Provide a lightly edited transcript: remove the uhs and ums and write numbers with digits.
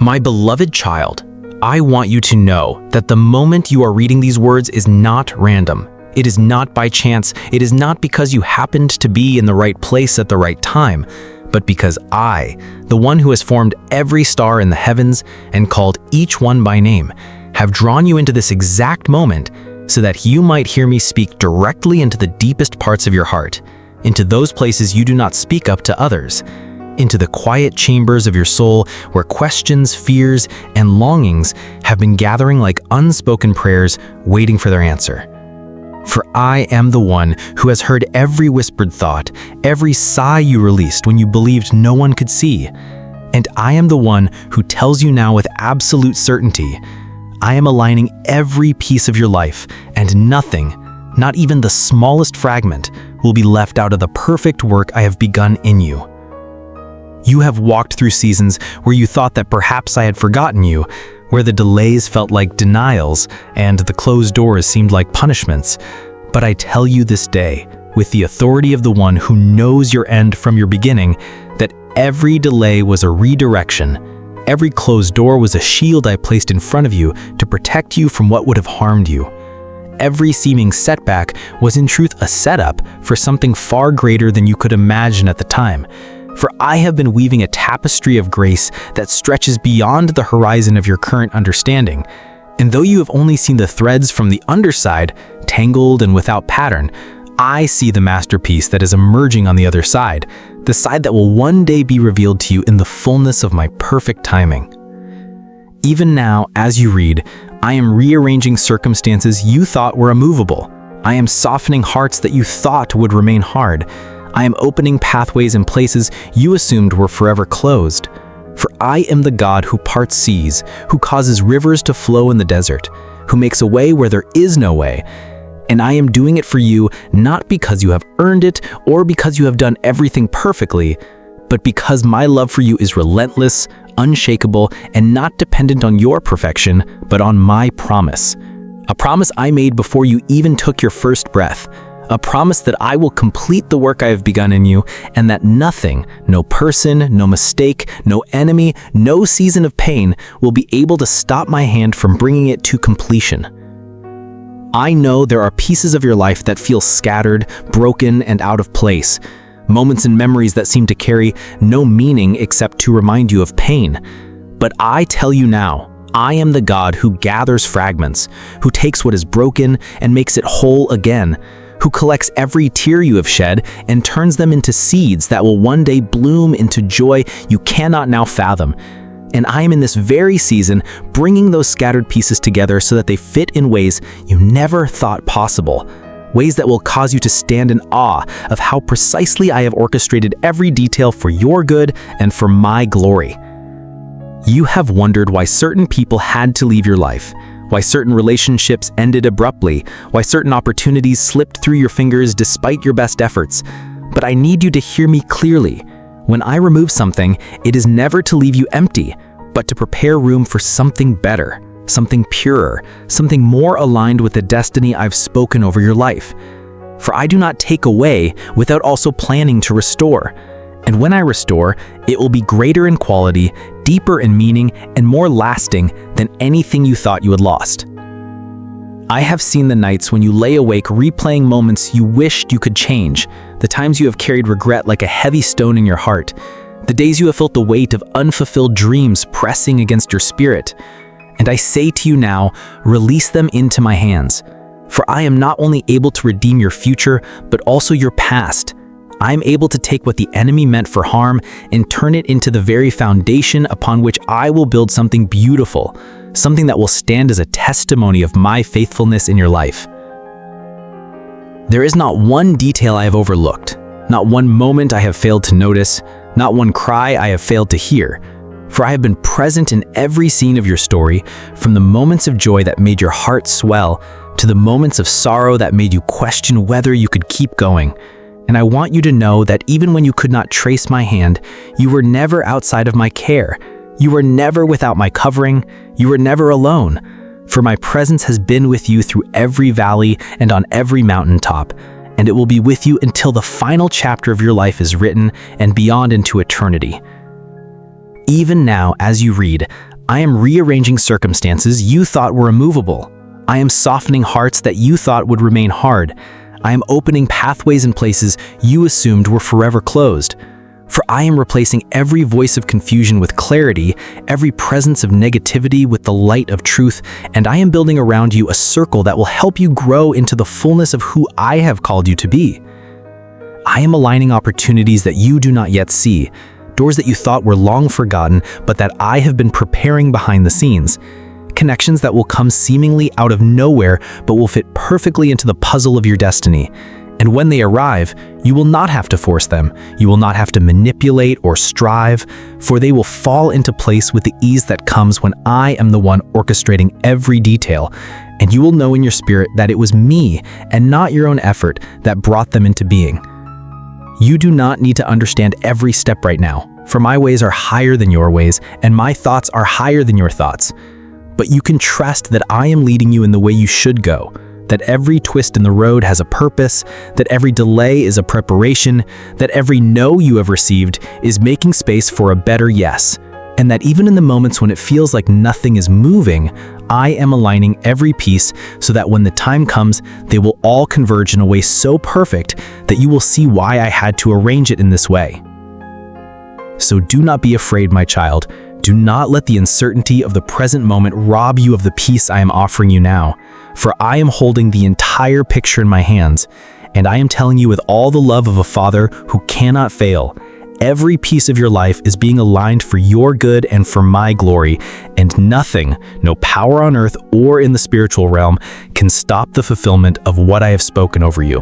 My beloved child, I want you to know that the moment you are reading these words is not random. It is not by chance. It is not because you happened to be in the right place at the right time, but because I, the one who has formed every star in the heavens and called each one by name, have drawn you into this exact moment so that you might hear me speak directly into the deepest parts of your heart, into those places you do not speak up to others, into the quiet chambers of your soul where questions, fears, and longings have been gathering like unspoken prayers waiting for their answer. For I am the one who has heard every whispered thought, every sigh you released when you believed no one could see. And I am the one who tells you now with absolute certainty, I am aligning every piece of your life, and nothing, not even the smallest fragment, will be left out of the perfect work I have begun in you. You have walked through seasons where you thought that perhaps I had forgotten you, where the delays felt like denials and the closed doors seemed like punishments. But I tell you this day, with the authority of the one who knows your end from your beginning, that every delay was a redirection. Every closed door was a shield I placed in front of you to protect you from what would have harmed you. Every seeming setback was in truth a setup for something far greater than you could imagine at the time. For I have been weaving a tapestry of grace that stretches beyond the horizon of your current understanding. And though you have only seen the threads from the underside, tangled and without pattern, I see the masterpiece that is emerging on the other side, the side that will one day be revealed to you in the fullness of my perfect timing. Even now, as you read, I am rearranging circumstances you thought were immovable. I am softening hearts that you thought would remain hard. I am opening pathways in places you assumed were forever closed. For I am the God who parts seas, who causes rivers to flow in the desert, who makes a way where there is no way. And I am doing it for you not because you have earned it or because you have done everything perfectly, but because my love for you is relentless, unshakable, and not dependent on your perfection, but on my promise. A promise I made before you even took your first breath. A promise that I will complete the work I have begun in you, and that nothing, no person, no mistake, no enemy, no season of pain will be able to stop my hand from bringing it to completion. I know there are pieces of your life that feel scattered, broken, and out of place. Moments and memories that seem to carry no meaning except to remind you of pain. But I tell you now, I am the God who gathers fragments, who takes what is broken and makes it whole again, who collects every tear you have shed and turns them into seeds that will one day bloom into joy you cannot now fathom. And I am in this very season bringing those scattered pieces together so that they fit in ways you never thought possible, ways that will cause you to stand in awe of how precisely I have orchestrated every detail for your good and for my glory. You have wondered why certain people had to leave your life, why certain relationships ended abruptly, why certain opportunities slipped through your fingers despite your best efforts. But I need you to hear me clearly. When I remove something, it is never to leave you empty, but to prepare room for something better, something purer, something more aligned with the destiny I've spoken over your life. For I do not take away without also planning to restore. And when I restore, it will be greater in quality, deeper in meaning, and more lasting than anything you thought you had lost. I have seen the nights when you lay awake replaying moments you wished you could change, the times you have carried regret like a heavy stone in your heart, the days you have felt the weight of unfulfilled dreams pressing against your spirit. And I say to you now, release them into my hands. For I am not only able to redeem your future, but also your past. I am able to take what the enemy meant for harm and turn it into the very foundation upon which I will build something beautiful, something that will stand as a testimony of my faithfulness in your life. There is not one detail I have overlooked, not one moment I have failed to notice, not one cry I have failed to hear. For I have been present in every scene of your story, from the moments of joy that made your heart swell, to the moments of sorrow that made you question whether you could keep going. And I want you to know that even when you could not trace my hand, you were never outside of my care. You were never without my covering. You were never alone. For my presence has been with you through every valley and on every mountaintop, and it will be with you until the final chapter of your life is written and beyond into eternity. Even now, as you read, I am rearranging circumstances you thought were immovable. I am softening hearts that you thought would remain hard. I am opening pathways in places you assumed were forever closed. For I am replacing every voice of confusion with clarity, every presence of negativity with the light of truth, and I am building around you a circle that will help you grow into the fullness of who I have called you to be. I am aligning opportunities that you do not yet see, doors that you thought were long forgotten, but that I have been preparing behind the scenes. Connections that will come seemingly out of nowhere, but will fit perfectly into the puzzle of your destiny. And when they arrive, you will not have to force them. You will not have to manipulate or strive, for they will fall into place with the ease that comes when I am the one orchestrating every detail. And you will know in your spirit that it was me and not your own effort that brought them into being. You do not need to understand every step right now, for my ways are higher than your ways, and my thoughts are higher than your thoughts. But you can trust that I am leading you in the way you should go, that every twist in the road has a purpose, that every delay is a preparation, that every no you have received is making space for a better yes, and that even in the moments when it feels like nothing is moving, I am aligning every piece so that when the time comes, they will all converge in a way so perfect that you will see why I had to arrange it in this way. So do not be afraid, my child. Do not let the uncertainty of the present moment rob you of the peace I am offering you now. For I am holding the entire picture in my hands, and I am telling you with all the love of a father who cannot fail, every piece of your life is being aligned for your good and for my glory, and nothing, no power on earth or in the spiritual realm, can stop the fulfillment of what I have spoken over you.